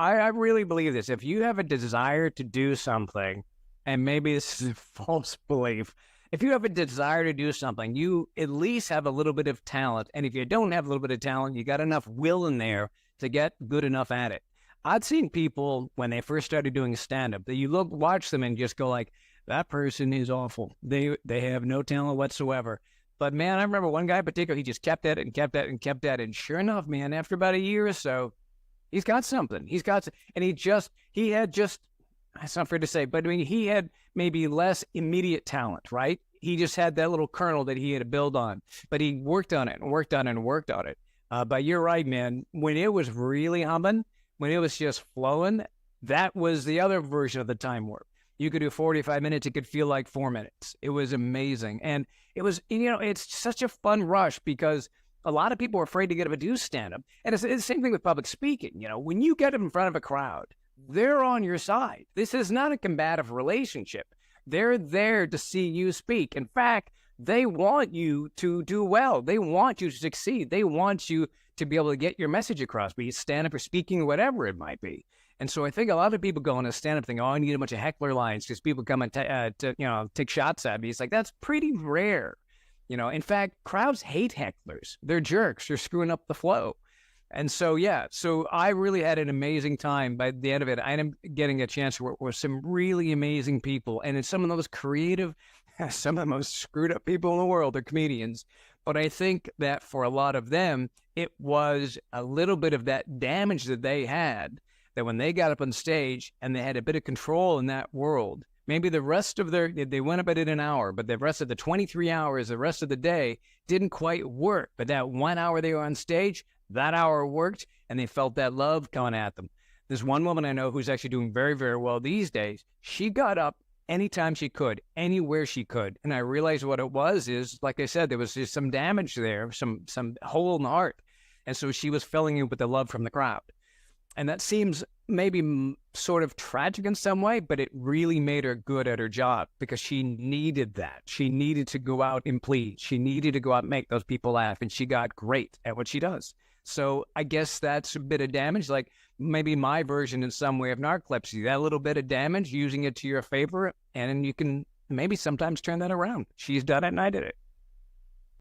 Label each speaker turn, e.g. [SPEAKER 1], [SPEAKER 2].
[SPEAKER 1] I really believe this. If you have a desire to do something, and maybe this is a false belief, if you have a desire to do something, you at least have a little bit of talent. And if you don't have a little bit of talent, you got enough will in there to get good enough at it. I'd seen people when they first started doing stand-up that you watch them and just go like, that person is awful. They have no talent whatsoever. But man, I remember one guy in particular, he just kept at it and kept at it and kept at it. And sure enough, man, after about a year or so, he's got something. And he had just, it's not fair to say, but I mean, he had maybe less immediate talent, right? He just had that little kernel that he had to build on, but he worked on it and worked on it and worked on it. But you're right, man. When it was really humming, when it was just flowing, that was the other version of the time warp. You could do 45 minutes. It could feel like 4 minutes. It was amazing. And it was, it's such a fun rush because a lot of people are afraid to get up and do stand-up. And it's the same thing with public speaking. When you get up in front of a crowd, they're on your side. This is not a combative relationship. They're there to see you speak. In fact, they want you to do well. They want you to succeed. They want you to be able to get your message across, be it stand-up or speaking, whatever it might be. And so I think a lot of people go on a stand-up thing, I need a bunch of heckler lines because people come and take shots at me. It's like, that's pretty rare. In fact, crowds hate hecklers. They're jerks. They're screwing up the flow. And so, so I really had an amazing time. By the end of it, I ended up getting a chance to work with some really amazing people. And it's some of those creative, some of the most screwed up people in the world are comedians. But I think that for a lot of them, it was a little bit of that damage that they had, that when they got up on stage and they had a bit of control in that world, maybe the rest of they went up at it an hour, but the rest of the 23 hours, the rest of the day didn't quite work. But that 1 hour they were on stage, that hour worked, and they felt that love coming at them. There's one woman I know who's actually doing very, very well these days. She got up anytime she could, anywhere she could. And I realized what it was is, like I said, there was just some damage there, some hole in the heart. And so she was filling it with the love from the crowd. And that seems maybe sort of tragic in some way, but it really made her good at her job because she needed that. She needed to go out and plead. She needed to go out and make those people laugh, and she got great at what she does. So I guess that's a bit of damage, like maybe my version in some way of narcolepsy, that little bit of damage, using it to your favor, and you can maybe sometimes turn that around. She's done it and I did it.